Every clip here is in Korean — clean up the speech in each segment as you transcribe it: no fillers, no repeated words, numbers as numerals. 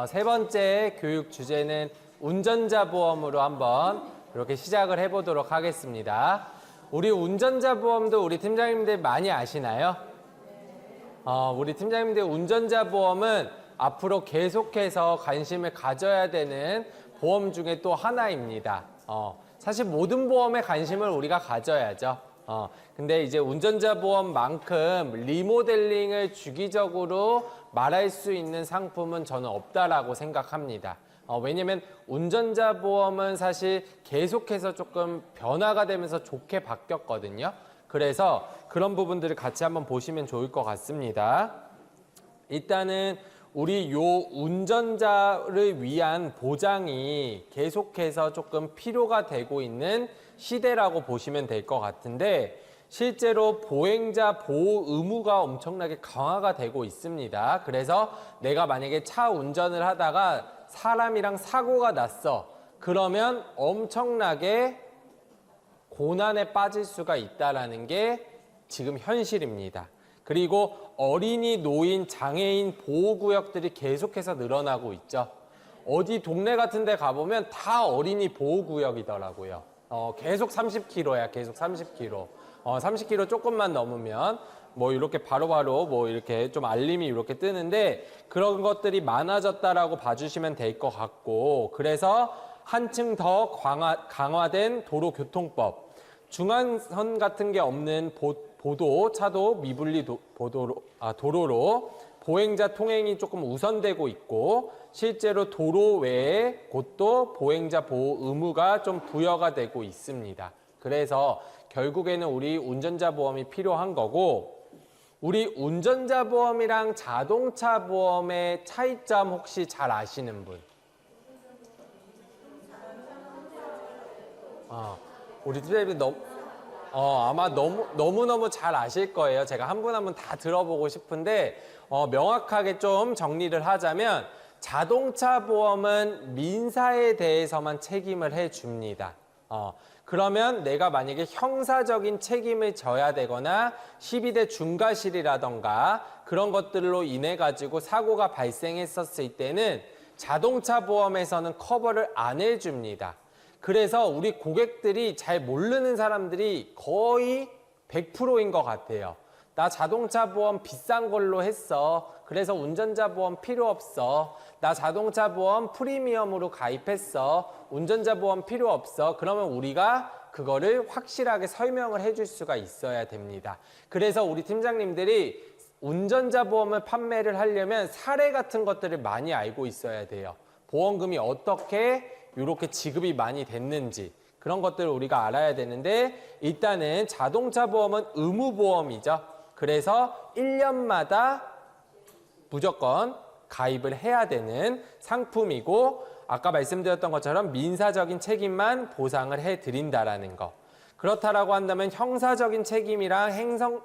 세 번째 교육 주제는 운전자 보험으로 한번 이렇게 시작을 해보도록 하겠습니다. 우리 운전자 보험도 우리 팀장님들 많이 아시나요? 우리 팀장님들 운전자 보험은 앞으로 계속해서 관심을 가져야 되는 보험 중에 또 하나입니다. 사실 모든 보험에 관심을 우리가 가져야죠. 근데 이제 운전자 보험만큼 리모델링을 주기적으로 말할 수 있는 상품은 저는 없다라고 생각합니다. 왜냐면 운전자 보험은 사실 계속해서 조금 변화가 되면서 좋게 바뀌었거든요. 그래서 그런 부분들을 같이 한번 보시면 좋을 것 같습니다. 일단은 우리 요 운전자를 위한 보장이 계속해서 조금 필요가 되고 있는 시대라고 보시면 될 것 같은데, 실제로 보행자 보호 의무가 엄청나게 강화가 되고 있습니다. 그래서 내가 만약에 차 운전을 하다가 사람이랑 사고가 났어. 그러면 엄청나게 고난에 빠질 수가 있다는 게 지금 현실입니다. 그리고 어린이, 노인, 장애인 보호구역들이 계속해서 늘어나고 있죠. 어디 동네 같은 데 가보면 다 어린이 보호구역이더라고요. 계속 30km야, 계속 30km. 30km 조금만 넘으면 뭐 이렇게 바로바로 뭐 이렇게 좀 알림이 이렇게 뜨는데, 그런 것들이 많아졌다라고 봐주시면 될 것 같고, 그래서 한층 더 강화된 도로교통법, 중앙선 같은 게 없는 보도, 차도 미분리 도로로 보행자 통행이 조금 우선되고 있고, 실제로 도로 외에 곳도 보행자 보호 의무가 좀 부여가 되고 있습니다. 그래서 결국에는 우리 운전자 보험이 필요한 거고, 우리 운전자 보험이랑 자동차 보험의 차이점 혹시 잘 아시는 분? 우리 팀장님이 아마 너무너무 잘 아실 거예요. 제가 한 분 한 분 다 들어보고 싶은데, 명확하게 좀 정리를 하자면, 자동차 보험은 민사에 대해서만 책임을 해줍니다. 그러면 내가 만약에 형사적인 책임을 져야 되거나 12대 중과실이라던가 그런 것들로 인해 가지고 사고가 발생했었을 때는 자동차 보험에서는 커버를 안 해줍니다. 그래서 우리 고객들이 잘 모르는 사람들이 거의 100%인 것 같아요. 나 자동차 보험 비싼 걸로 했어. 그래서 운전자 보험 필요 없어. 나 자동차 보험 프리미엄으로 가입했어. 운전자 보험 필요 없어. 그러면 우리가 그거를 확실하게 설명을 해줄 수가 있어야 됩니다. 그래서 우리 팀장님들이 운전자 보험을 판매를 하려면 사례 같은 것들을 많이 알고 있어야 돼요. 보험금이 어떻게 이렇게 지급이 많이 됐는지, 그런 것들을 우리가 알아야 되는데, 일단은 자동차 보험은 의무보험이죠. 그래서 1년마다 무조건 가입을 해야 되는 상품이고, 아까 말씀드렸던 것처럼 민사적인 책임만 보상을 해드린다라는 거. 그렇다라고 한다면 형사적인 책임이랑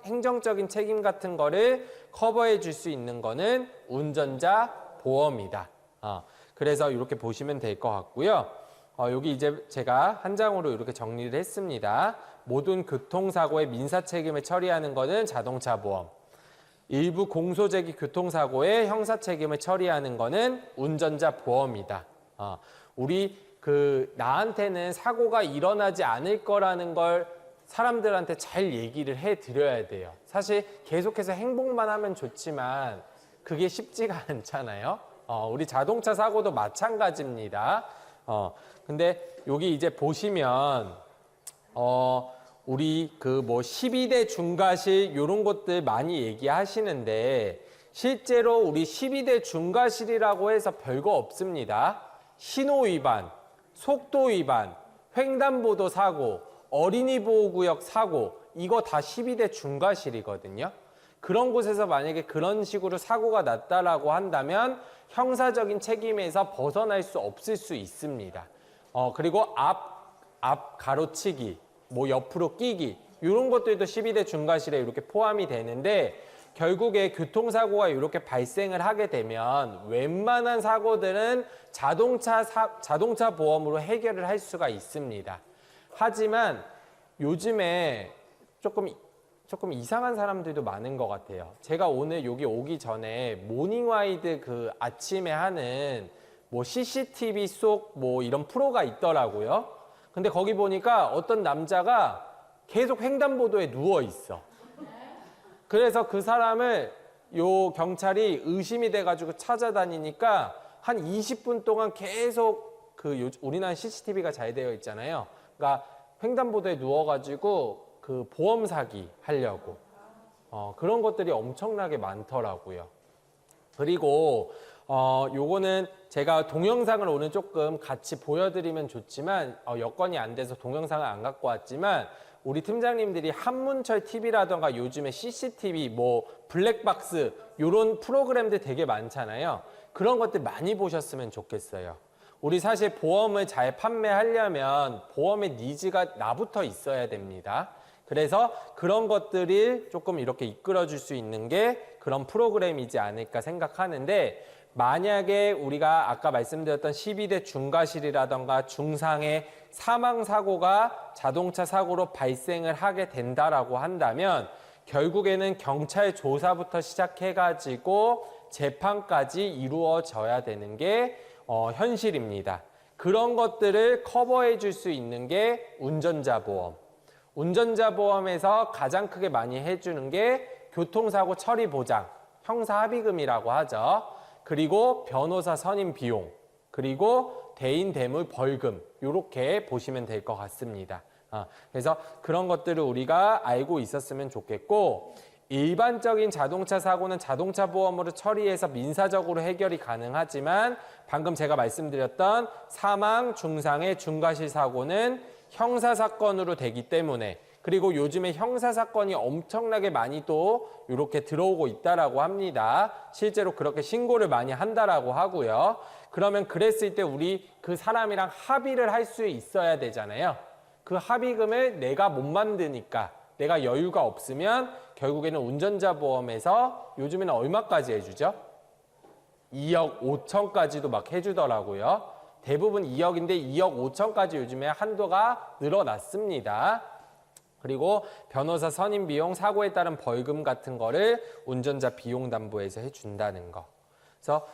행정적인 책임 같은 거를 커버해 줄 수 있는 거는 운전자 보험이다. 그래서 이렇게 보시면 될 것 같고요. 여기 이제 제가 한 장으로 이렇게 정리를 했습니다. 모든 교통사고의 민사 책임을 처리하는 것은 자동차 보험. 일부 공소제기 교통사고의 형사 책임을 처리하는 것은 운전자 보험이다. 우리 나한테는 사고가 일어나지 않을 거라는 걸 사람들한테 잘 얘기를 해 드려야 돼요. 사실 계속해서 행복만 하면 좋지만 그게 쉽지가 않잖아요. 우리 자동차 사고도 마찬가지입니다. 근데 여기 이제 보시면, 우리 12대 중과실 요런 것들 많이 얘기하시는데, 실제로 우리 12대 중과실이라고 해서 별거 없습니다. 신호 위반, 속도 위반, 횡단보도 사고, 어린이 보호구역 사고, 이거 다 12대 중과실이거든요. 그런 곳에서 만약에 그런 식으로 사고가 났다라고 한다면 형사적인 책임에서 벗어날 수 없을 수 있습니다. 그리고 앞 가로치기, 뭐 옆으로 끼기, 이런 것들도 12대 중과실에 이렇게 포함이 되는데, 결국에 교통사고가 이렇게 발생을 하게 되면 웬만한 사고들은 자동차 보험으로 해결을 할 수가 있습니다. 하지만 요즘에 조금 조금 이상한 사람들도 많은 것 같아요. 제가 오늘 여기 오기 전에 모닝와이드 그 아침에 하는 뭐 CCTV 속 뭐 이런 프로가 있더라고요. 근데 거기 보니까 어떤 남자가 계속 횡단보도에 누워 있어. 그래서 그 사람을 요 경찰이 의심이 돼가지고 찾아다니니까 한 20분 동안 계속 그 우리나라 CCTV가 잘 되어 있잖아요. 그러니까 횡단보도에 누워가지고 그 보험 사기 하려고 그런 것들이 엄청나게 많더라고요. 그리고 요거는 제가 동영상을 오늘 조금 같이 보여드리면 좋지만 여건이 안 돼서 동영상을 안 갖고 왔지만 우리 팀장님들이 한문철 TV라던가 요즘에 CCTV 뭐 블랙박스 요런 프로그램들 되게 많잖아요. 그런 것들 많이 보셨으면 좋겠어요. 우리 사실 보험을 잘 판매하려면 보험의 니즈가 나부터 있어야 됩니다. 그래서 그런 것들이 조금 이렇게 이끌어줄 수 있는 게 그런 프로그램이지 않을까 생각하는데 만약에 우리가 아까 말씀드렸던 12대 중과실이라던가 중상의 사망사고가 자동차 사고로 발생을 하게 된다라고 한다면 결국에는 경찰 조사부터 시작해가지고 재판까지 이루어져야 되는 게 현실입니다. 그런 것들을 커버해 줄 수 있는 게 운전자 보험. 운전자 보험에서 가장 크게 많이 해주는 게 교통사고 처리 보장, 형사합의금이라고 하죠. 그리고 변호사 선임 비용, 그리고 대인 대물 벌금 이렇게 보시면 될 것 같습니다. 그래서 그런 것들을 우리가 알고 있었으면 좋겠고 일반적인 자동차 사고는 자동차 보험으로 처리해서 민사적으로 해결이 가능하지만 방금 제가 말씀드렸던 사망, 중상의 중과실 사고는 형사사건으로 되기 때문에 그리고 요즘에 형사사건이 엄청나게 많이 또 이렇게 들어오고 있다라고 합니다. 실제로 그렇게 신고를 많이 한다라고 하고요. 그러면 그랬을 때 우리 그 사람이랑 합의를 할 수 있어야 되잖아요. 그 합의금을 내가 못 만드니까 내가 여유가 없으면 결국에는 운전자 보험에서 요즘에는 얼마까지 해주죠? 2억 5천까지도 막 해주더라고요. 대부분 2억인데 2억 5천까지 요즘에 한도가 늘어났습니다. 그리고 변호사 선임 비용, 사고에 따른 벌금 같은 거를 운전자 비용 담보에서 해준다는 거. 그래서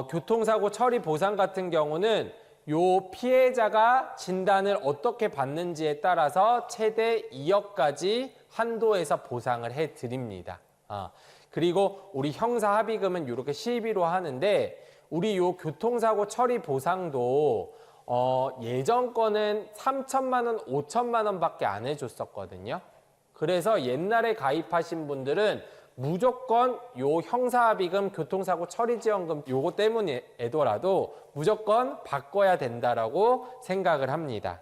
교통사고 처리 보상 같은 경우는 요 피해자가 진단을 어떻게 받는지에 따라서 최대 2억까지 한도에서 보상을 해드립니다. 그리고 우리 형사합의금은 이렇게 실비로 하는데 우리 요 교통사고 처리 보상도 예전 거는 3천만 원, 5천만 원밖에 안 해줬었거든요. 그래서 옛날에 가입하신 분들은 무조건 요 형사합의금, 교통사고 처리지원금 요거 때문에더라도 무조건 바꿔야 된다라고 생각을 합니다.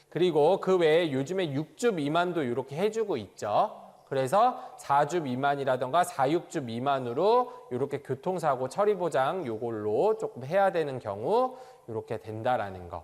그리고 그 외에 요즘에 6주 미만도 이렇게 해주고 있죠. 그래서 4주 미만이라던가 4, 6주 미만으로 이렇게 교통사고 처리보장 요걸로 조금 해야 되는 경우 이렇게 된다라는 거.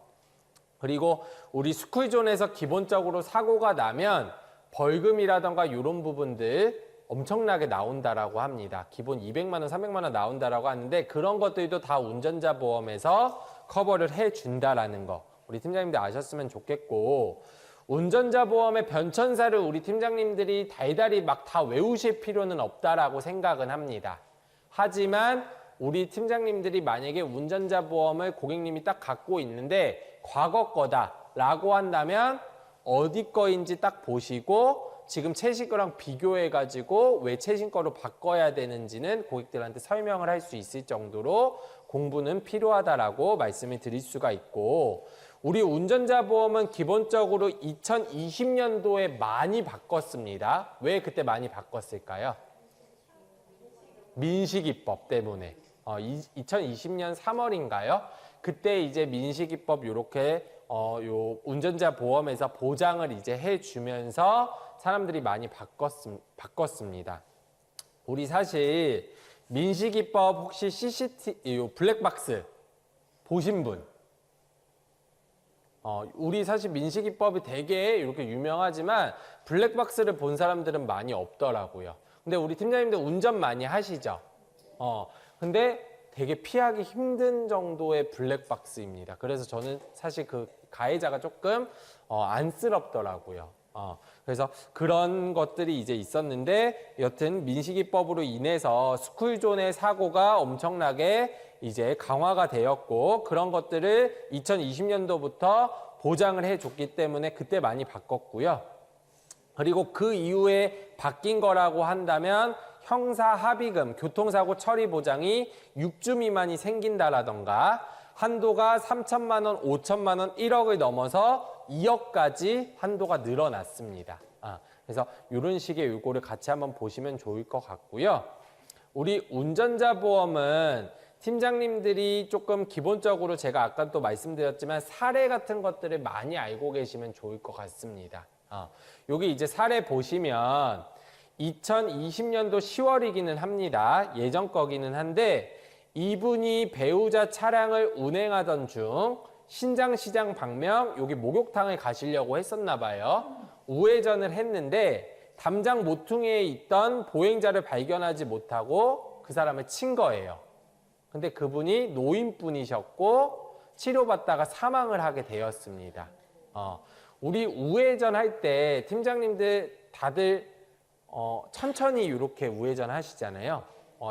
그리고 우리 스쿨존에서 기본적으로 사고가 나면 벌금이라던가 이런 부분들 엄청나게 나온다라고 합니다. 기본 200만 원, 300만 원 나온다라고 하는데 그런 것들도 다 운전자 보험에서 커버를 해준다라는 거. 우리 팀장님들 아셨으면 좋겠고 운전자 보험의 변천사를 우리 팀장님들이 달달이 막 다 외우실 필요는 없다라고 생각은 합니다. 하지만 우리 팀장님들이 만약에 운전자 보험을 고객님이 딱 갖고 있는데 과거 거다라고 한다면 어디 거인지 딱 보시고 지금 최신 거랑 비교해가지고 왜 최신 거로 바꿔야 되는지는 고객들한테 설명을 할 수 있을 정도로 공부는 필요하다라고 말씀을 드릴 수가 있고 우리 운전자 보험은 기본적으로 2020년도에 많이 바꿨습니다. 왜 그때 많이 바꿨을까요? 민식이법 때문에. 2020년 3월인가요? 그때 이제 민식이법 요렇게 요 운전자 보험에서 보장을 이제 해주면서 사람들이 많이 바꿨습니다. 우리 사실 민식이법 혹시 CCTV 블랙박스 보신 분? 우리 사실 민식이법이 되게 이렇게 유명하지만 블랙박스를 본 사람들은 많이 없더라고요. 근데 우리 팀장님들 운전 많이 하시죠? 근데 되게 피하기 힘든 정도의 블랙박스입니다. 그래서 저는 사실 그 가해자가 조금 안쓰럽더라고요. 그래서 그런 것들이 이제 있었는데 여튼 민식이법으로 인해서 스쿨존의 사고가 엄청나게 이제 강화가 되었고 그런 것들을 2020년도부터 보장을 해줬기 때문에 그때 많이 바꿨고요. 그리고 그 이후에 바뀐 거라고 한다면 형사합의금, 교통사고 처리 보장이 6주 미만이 생긴다라던가 한도가 3천만 원, 5천만 원, 1억을 넘어서 2억까지 한도가 늘어났습니다. 그래서 이런 식의 요거를 같이 한번 보시면 좋을 것 같고요. 우리 운전자 보험은 팀장님들이 조금 기본적으로 제가 아까 또 말씀드렸지만 사례 같은 것들을 많이 알고 계시면 좋을 것 같습니다. 여기 이제 사례 보시면 2020년도 10월이기는 합니다. 예전 거기는 한데 이분이 배우자 차량을 운행하던 중 신장시장 방면 여기 목욕탕을 가시려고 했었나 봐요. 우회전을 했는데 담장 모퉁이에 있던 보행자를 발견하지 못하고 그 사람을 친 거예요. 근데 그분이 노인분이셨고 치료받다가 사망을 하게 되었습니다. 우리 우회전 할 때 팀장님들 다들 천천히 이렇게 우회전 하시잖아요.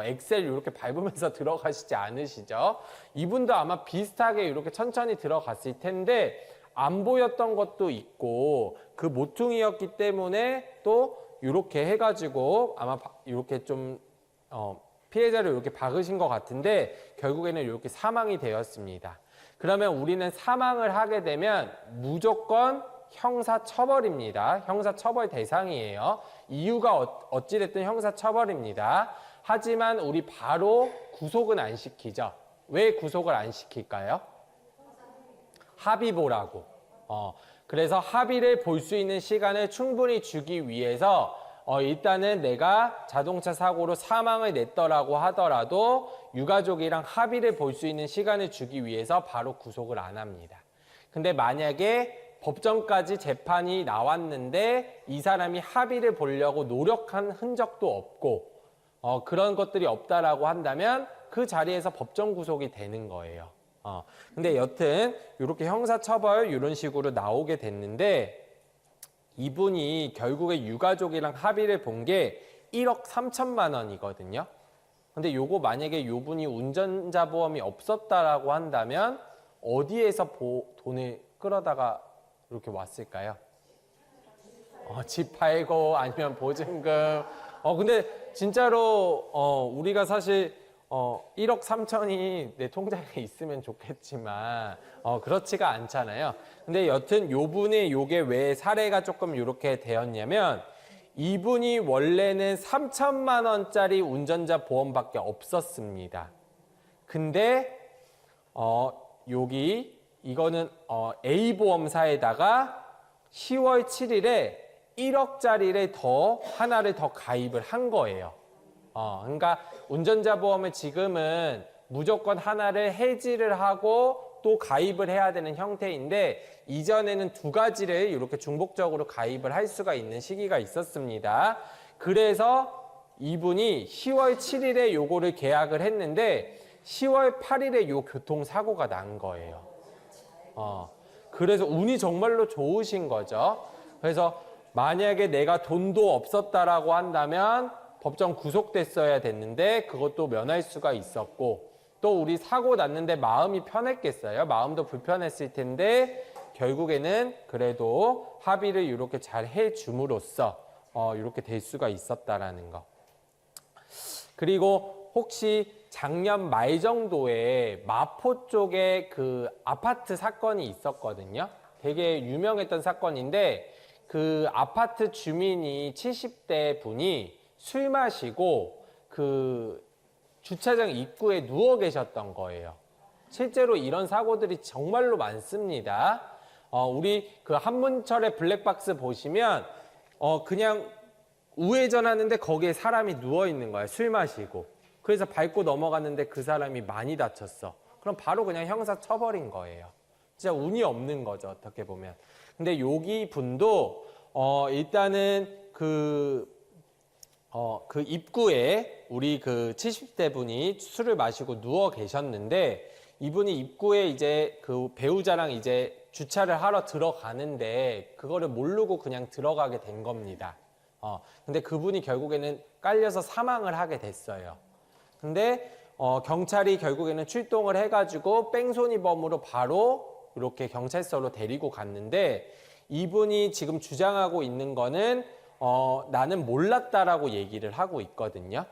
엑셀 이렇게 밟으면서 들어가시지 않으시죠? 이분도 아마 비슷하게 이렇게 천천히 들어갔을 텐데 안 보였던 것도 있고 그 모퉁이였기 때문에 또 이렇게 해가지고 아마 이렇게 좀 피해자를 이렇게 박으신 것 같은데 결국에는 이렇게 사망이 되었습니다. 그러면 우리는 사망을 하게 되면 무조건 형사처벌입니다. 형사처벌 대상이에요. 이유가 어찌됐든 형사처벌입니다. 하지만 우리 바로 구속은 안 시키죠. 왜 구속을 안 시킬까요? 합의 보라고. 그래서 합의를 볼 수 있는 시간을 충분히 주기 위해서 일단은 내가 자동차 사고로 사망을 냈더라고 하더라도 유가족이랑 합의를 볼 수 있는 시간을 주기 위해서 바로 구속을 안 합니다. 근데 만약에 법정까지 재판이 나왔는데 이 사람이 합의를 보려고 노력한 흔적도 없고 그런 것들이 없다라고 한다면 그 자리에서 법정 구속이 되는 거예요. 근데 여튼 이렇게 형사처벌 이런 식으로 나오게 됐는데 이분이 결국에 유가족이랑 합의를 본 게 1억 3천만 원이거든요. 근데 요거 만약에 이분이 운전자 보험이 없었다라고 한다면 어디에서 돈을 끌어다가 이렇게 왔을까요? 집 팔고 아니면 보증금. 근데 진짜로 우리가 사실 1억 3천이 내 통장에 있으면 좋겠지만 그렇지가 않잖아요. 근데 여튼 요분의 요게 왜 사례가 조금 이렇게 되었냐면 이분이 원래는 3천만 원짜리 운전자 보험밖에 없었습니다. 근데 여기 이거는 A보험사에다가 10월 7일에 1억짜리를 하나를 더 가입을 한 거예요. 그러니까 운전자 보험을 지금은 무조건 하나를 해지를 하고 또 가입을 해야 되는 형태인데 이전에는 두 가지를 이렇게 중복적으로 가입을 할 수가 있는 시기가 있었습니다. 그래서 이분이 10월 7일에 요거를 계약을 했는데 10월 8일에 요 교통사고가 난 거예요. 그래서 운이 정말로 좋으신 거죠. 그래서 만약에 내가 돈도 없었다라고 한다면 법정 구속됐어야 됐는데 그것도 면할 수가 있었고 또 우리 사고 났는데 마음이 편했겠어요? 마음도 불편했을 텐데 결국에는 그래도 합의를 이렇게 잘 해줌으로써 이렇게 될 수가 있었다라는 거. 그리고 혹시 작년 말 정도에 마포 쪽에 그 아파트 사건이 있었거든요. 되게 유명했던 사건인데 그 아파트 주민이 70대 분이 술 마시고 그 주차장 입구에 누워 계셨던 거예요. 실제로 이런 사고들이 정말로 많습니다. 우리 그 한문철의 블랙박스 보시면 그냥 우회전하는데 거기에 사람이 누워 있는 거예요. 술 마시고. 그래서 밟고 넘어갔는데 그 사람이 많이 다쳤어. 그럼 바로 그냥 형사 처벌인 거예요. 진짜 운이 없는 거죠. 어떻게 보면. 근데 여기 분도 일단은 그 입구에 우리 그 70대 분이 술을 마시고 누워 계셨는데 이분이 입구에 이제 그 배우자랑 이제 주차를 하러 들어가는데 그거를 모르고 그냥 들어가게 된 겁니다. 근데 그분이 결국에는 깔려서 사망을 하게 됐어요. 근데 경찰이 결국에는 출동을 해가지고 뺑소니범으로 바로 이렇게 경찰서로 데리고 갔는데 이분이 지금 주장하고 있는 거는 나는 몰랐다라고 얘기를 하고 있거든요.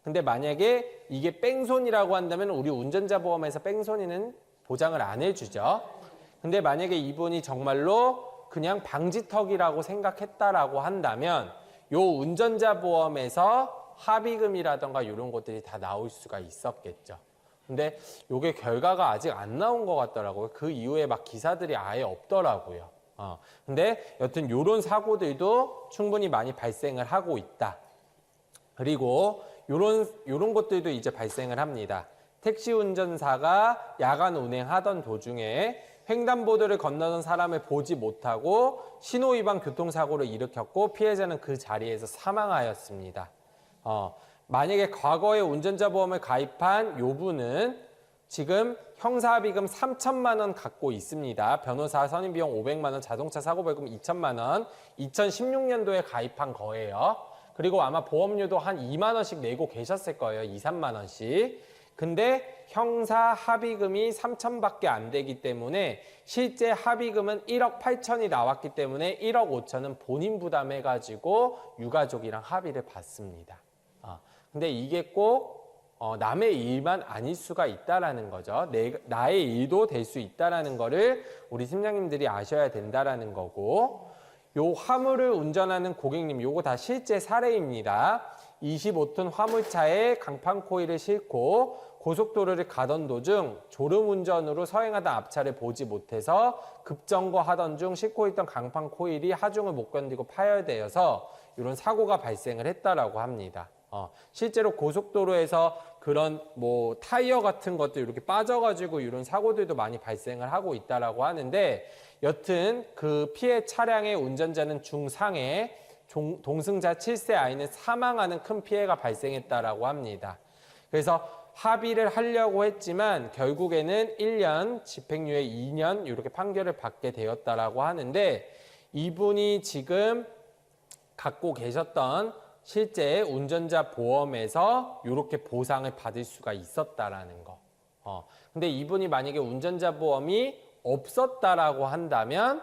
근데 만약에 이게 뺑소니라고 한다면 우리 운전자 보험에서 뺑소니는 보장을 안 해주죠. 근데 만약에 이분이 정말로 그냥 방지턱이라고 생각했다라고 한다면 요 운전자 보험에서 합의금이라던가 이런 것들이 다 나올 수가 있었겠죠. 근데 요게 결과가 아직 안 나온 것 같더라고요. 그 이후에 막 기사들이 아예 없더라고요. 근데 여튼 요런 사고들도 충분히 많이 발생을 하고 있다. 그리고 요런 것들도 이제 발생을 합니다. 택시 운전사가 야간 운행하던 도중에 횡단보도를 건너는 사람을 보지 못하고 신호위반 교통사고를 일으켰고 피해자는 그 자리에서 사망하였습니다. 만약에 과거에 운전자 보험을 가입한 요 분은 지금 형사합의금 3천만 원 갖고 있습니다. 변호사 선임비용 500만 원, 자동차 사고벌금 2천만 원, 2016년도에 가입한 거예요. 그리고 아마 보험료도 한 2만 원씩 내고 계셨을 거예요. 2, 3만 원씩. 근데 형사 합의금이 3천밖에 안 되기 때문에 실제 합의금은 1억 8천이 나왔기 때문에 1억 5천은 본인 부담해가지고 유가족이랑 합의를 받습니다. 근데 이게 꼭 남의 일만 아닐 수가 있다라는 거죠. 나의 일도 될 수 있다라는 거를 우리 팀장님들이 아셔야 된다라는 거고, 요 화물을 운전하는 고객님, 요거 다 실제 사례입니다. 25톤 화물차에 강판 코일을 싣고 고속도로를 가던 도중 졸음 운전으로 서행하던 앞차를 보지 못해서 급정거하던 중 싣고 있던 강판 코일이 하중을 못 견디고 파열되어서 이런 사고가 발생을 했다라고 합니다. 실제로 고속도로에서 그런 뭐 타이어 같은 것도 이렇게 빠져가지고 이런 사고들도 많이 발생을 하고 있다라고 하는데, 여튼 그 피해 차량의 운전자는 중상해, 동승자 7세 아이는 사망하는 큰 피해가 발생했다라고 합니다. 그래서 합의를 하려고 했지만 결국에는 1년, 집행유예 2년 이렇게 판결을 받게 되었다라고 하는데, 이분이 지금 갖고 계셨던 실제 운전자 보험에서 이렇게 보상을 받을 수가 있었다라는 거. 근데 이분이 만약에 운전자 보험이 없었다라고 한다면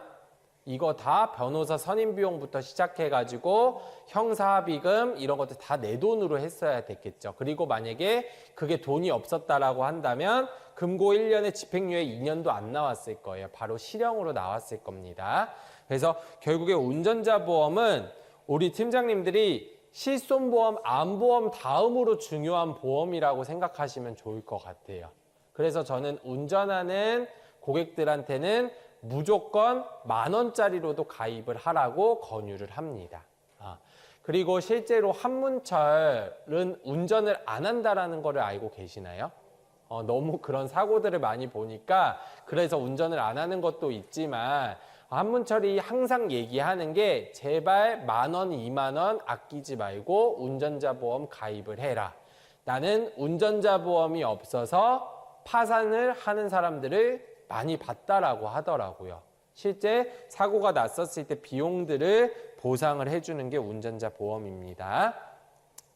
이거 다 변호사 선임 비용부터 시작해가지고 형사합의금 이런 것들 다 내 돈으로 했어야 됐겠죠. 그리고 만약에 그게 돈이 없었다라고 한다면 금고 1년에 집행유예 2년도 안 나왔을 거예요. 바로 실형으로 나왔을 겁니다. 그래서 결국에 운전자 보험은 우리 팀장님들이 실손보험, 암보험 다음으로 중요한 보험이라고 생각하시면 좋을 것 같아요. 그래서 저는 운전하는 고객들한테는 무조건 10,000원짜리로도 가입을 하라고 권유를 합니다. 그리고 실제로 한문철은 운전을 안 한다라는 거를 알고 계시나요? 너무 그런 사고들을 많이 보니까 그래서 운전을 안 하는 것도 있지만, 한문철이 항상 얘기하는 게 제발 10,000원, 20,000원 아끼지 말고 운전자 보험 가입을 해라. 나는 운전자 보험이 없어서 파산을 하는 사람들을 많이 봤다라고 하더라고요. 실제 사고가 났었을 때 비용들을 보상을 해주는 게 운전자 보험입니다.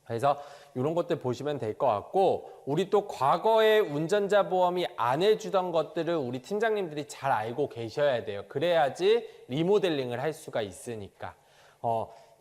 그래서 이런 것들 보시면 될 것 같고, 우리 또 과거에 운전자 보험이 안 해주던 것들을 우리 팀장님들이 잘 알고 계셔야 돼요. 그래야지 리모델링을 할 수가 있으니까.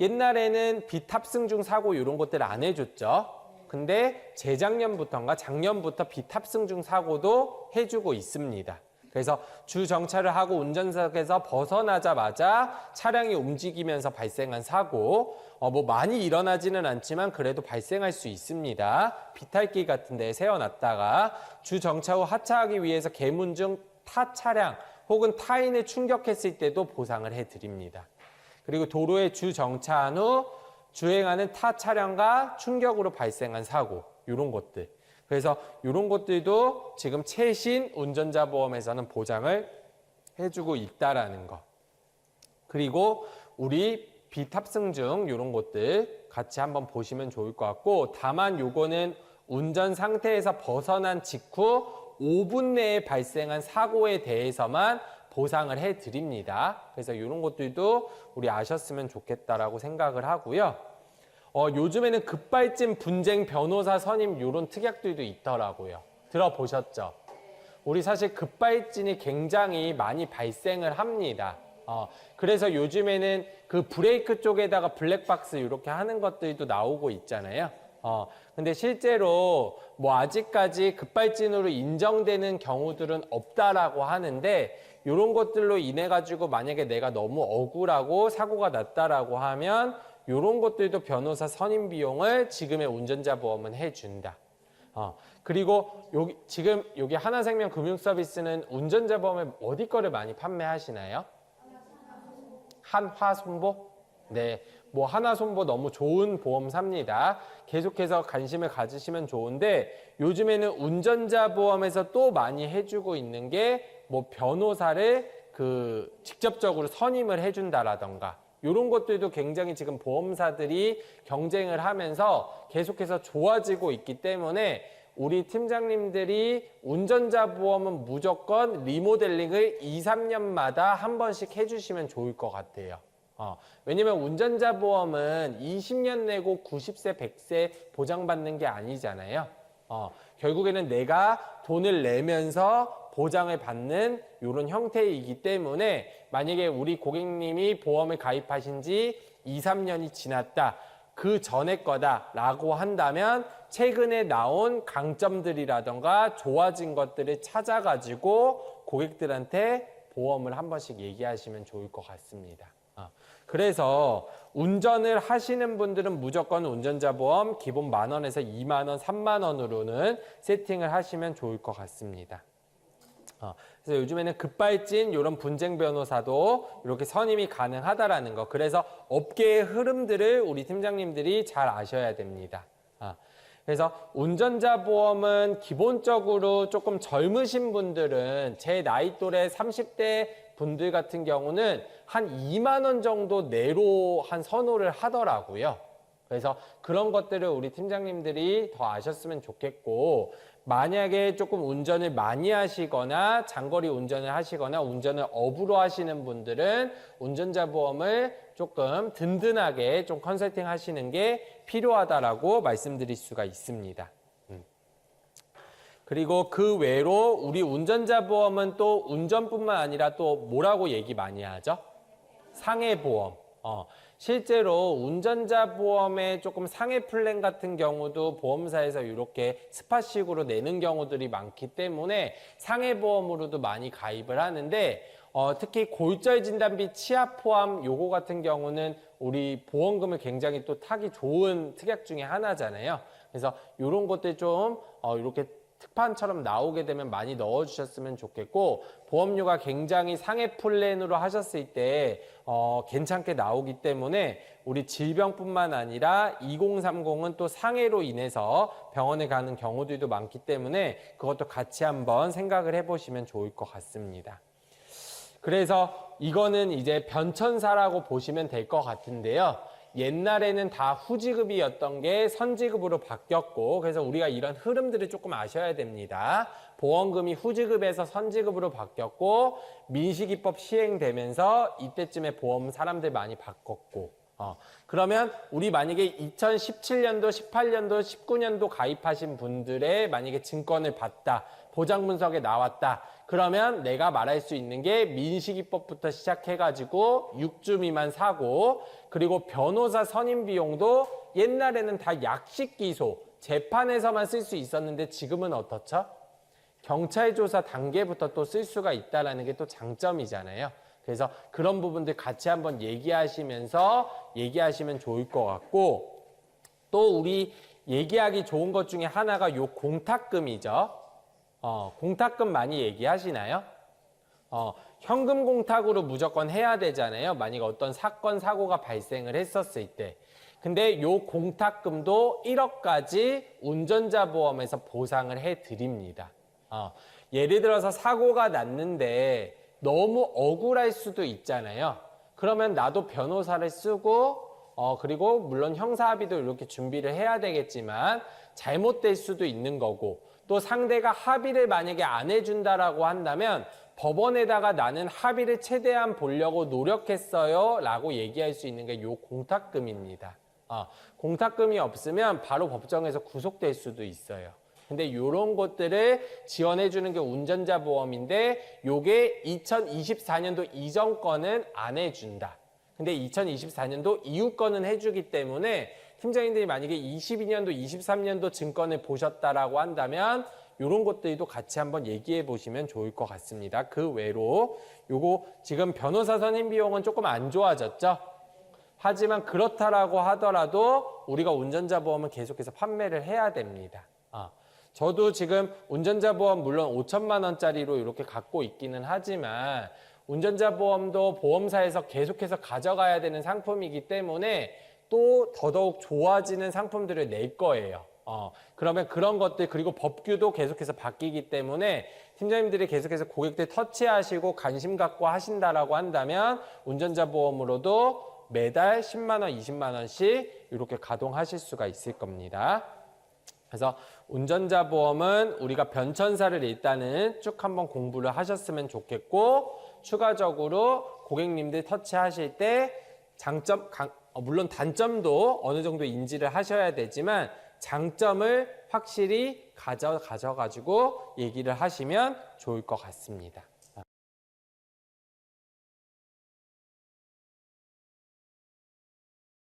옛날에는 비탑승 중 사고 이런 것들을 안 해줬죠. 근데 재작년부터인가 작년부터 비탑승 중 사고도 해주고 있습니다. 그래서 주정차를 하고 운전석에서 벗어나자마자 차량이 움직이면서 발생한 사고, 뭐 많이 일어나지는 않지만 그래도 발생할 수 있습니다. 비탈길 같은 데에 세워놨다가 주정차 후 하차하기 위해서 개문 중 타 차량 혹은 타인을 충격했을 때도 보상을 해드립니다. 그리고 도로에 주정차한 후 주행하는 타 차량과 충격으로 발생한 사고, 이런 것들. 그래서 이런 것들도 지금 최신 운전자 보험에서는 보장을 해주고 있다라는 거. 그리고 우리 비탑승 중 이런 것들 같이 한번 보시면 좋을 것 같고, 다만 요거는 운전 상태에서 벗어난 직후 5분 내에 발생한 사고에 대해서만 보상을 해드립니다. 그래서 이런 것들도 우리 아셨으면 좋겠다라고 생각을 하고요. 요즘에는 급발진, 분쟁, 변호사 선임 이런 특약들도 있더라고요. 들어보셨죠? 우리 사실 급발진이 굉장히 많이 발생을 합니다. 그래서 요즘에는 그 브레이크 쪽에다가 블랙박스 이렇게 하는 것들도 나오고 있잖아요. 근데 실제로 뭐 아직까지 급발진으로 인정되는 경우들은 없다라고 하는데 이런 것들로 인해 가지고 만약에 내가 너무 억울하고 사고가 났다라고 하면 이런 것들도 변호사 선임 비용을 지금의 운전자 보험은 해준다. 그리고 지금 여기 하나생명 금융서비스는 운전자 보험에 어디 거를 많이 판매하시나요? 한화손보? 네, 뭐 하나손보 너무 좋은 보험사입니다. 계속해서 관심을 가지시면 좋은데 요즘에는 운전자 보험에서 또 많이 해주고 있는 게 뭐 변호사를 직접적으로 선임을 해준다라던가 이런 것들도 굉장히 지금 보험사들이 경쟁을 하면서 계속해서 좋아지고 있기 때문에 우리 팀장님들이 운전자 보험은 무조건 리모델링을 2, 3년마다 한 번씩 해주시면 좋을 것 같아요. 왜냐면 운전자 보험은 20년 내고 90세, 100세 보장받는 게 아니잖아요. 결국에는 내가 돈을 내면서 보장을 받는 이런 형태이기 때문에 만약에 우리 고객님이 보험을 가입하신 지 2, 3년이 지났다. 그 전에 거다라고 한다면 최근에 나온 강점들이라던가 좋아진 것들을 찾아가지고 고객들한테 보험을 한 번씩 얘기하시면 좋을 것 같습니다. 그래서 운전을 하시는 분들은 무조건 운전자 보험 기본 10,000원에서 20,000원, 30,000원으로는 세팅을 하시면 좋을 것 같습니다. 그래서 요즘에는 급발진 이런 분쟁 변호사도 이렇게 선임이 가능하다라는 거. 그래서 업계의 흐름들을 우리 팀장님들이 잘 아셔야 됩니다. 그래서 운전자 보험은 기본적으로 조금 젊으신 분들은 제 나이 또래 30대 분들 같은 경우는 한 2만 원 정도 내로 한 선호를 하더라고요. 그래서 그런 것들을 우리 팀장님들이 더 아셨으면 좋겠고 만약에 조금 운전을 많이 하시거나 장거리 운전을 하시거나 운전을 업으로 하시는 분들은 운전자 보험을 조금 든든하게 좀 컨설팅 하시는 게 필요하다라고 말씀드릴 수가 있습니다. 그리고 그 외로 우리 운전자 보험은 또 운전뿐만 아니라 또 뭐라고 얘기 많이 하죠? 상해보험. 실제로 운전자 보험에 조금 상해 플랜 같은 경우도 보험사에서 이렇게 스팟식으로 내는 경우들이 많기 때문에 상해보험으로도 많이 가입을 하는데 특히 골절 진단비 치아 포함 요거 같은 경우는 우리 보험금을 굉장히 또 타기 좋은 특약 중에 하나잖아요. 그래서 이런 것들 좀 이렇게 특판처럼 나오게 되면 많이 넣어주셨으면 좋겠고 보험료가 굉장히 상해 플랜으로 하셨을 때 괜찮게 나오기 때문에 우리 질병뿐만 아니라 2030은 또 상해로 인해서 병원에 가는 경우들도 많기 때문에 그것도 같이 한번 생각을 해보시면 좋을 것 같습니다. 그래서 이거는 이제 변천사라고 보시면 될 것 같은데요. 옛날에는 다 후지급이었던 게 선지급으로 바뀌었고 그래서 우리가 이런 흐름들을 조금 아셔야 됩니다. 보험금이 후지급에서 선지급으로 바뀌었고 민식이법 시행되면서 이때쯤에 보험 사람들 많이 바꿨고 그러면 우리 만약에 2017년도, 18년도, 19년도 가입하신 분들의 만약에 증권을 봤다. 보장 분석에 나왔다. 그러면 내가 말할 수 있는 게 민식이법부터 시작해가지고 6주 미만 사고 그리고 변호사 선임 비용도 옛날에는 다 약식 기소, 재판에서만 쓸 수 있었는데 지금은 어떻죠? 경찰 조사 단계부터 또 쓸 수가 있다는 게 또 장점이잖아요. 그래서 그런 부분들 같이 한번 얘기하시면 좋을 것 같고 또 우리 얘기하기 좋은 것 중에 하나가 요 공탁금이죠. 공탁금 많이 얘기하시나요? 현금 공탁으로 무조건 해야 되잖아요. 만약 어떤 사건, 사고가 발생을 했었을 때. 근데 요 공탁금도 1억까지 운전자 보험에서 보상을 해드립니다. 예를 들어서 사고가 났는데 너무 억울할 수도 있잖아요. 그러면 나도 변호사를 쓰고 그리고 물론 형사합의도 이렇게 준비를 해야 되겠지만 잘못될 수도 있는 거고 또 상대가 합의를 만약에 안 해준다라고 한다면 법원에다가 나는 합의를 최대한 보려고 노력했어요 라고 얘기할 수 있는 게 요 공탁금입니다. 공탁금이 없으면 바로 법정에서 구속될 수도 있어요. 근데 이런 것들을 지원해 주는 게 운전자 보험인데 요게 2024년도 이전 거는 안 해준다. 근데 2024년도 이후 거는 해주기 때문에 팀장님들이 만약에 22년도, 23년도 증권을 보셨다라고 한다면 이런 것들도 같이 한번 얘기해 보시면 좋을 것 같습니다. 그 외로 요거 지금 변호사 선임 비용은 조금 안 좋아졌죠? 하지만 그렇다라고 하더라도 우리가 운전자 보험은 계속해서 판매를 해야 됩니다. 저도 지금 운전자 보험 물론 5천만 원짜리로 이렇게 갖고 있기는 하지만 운전자 보험도 보험사에서 계속해서 가져가야 되는 상품이기 때문에 또 더더욱 좋아지는 상품들을 낼 거예요. 그러면 그런 것들 그리고 법규도 계속해서 바뀌기 때문에 팀장님들이 계속해서 고객들 터치하시고 관심 갖고 하신다라고 한다면 운전자 보험으로도 매달 10만 원, 20만 원씩 이렇게 가동하실 수가 있을 겁니다. 그래서 운전자 보험은 우리가 변천사를 일단은 쭉 한번 공부를 하셨으면 좋겠고 추가적으로 고객님들 터치하실 때 장점, 물론 단점도 어느 정도 인지를 하셔야 되지만 장점을 확실히 가져가지고 얘기를 하시면 좋을 것 같습니다.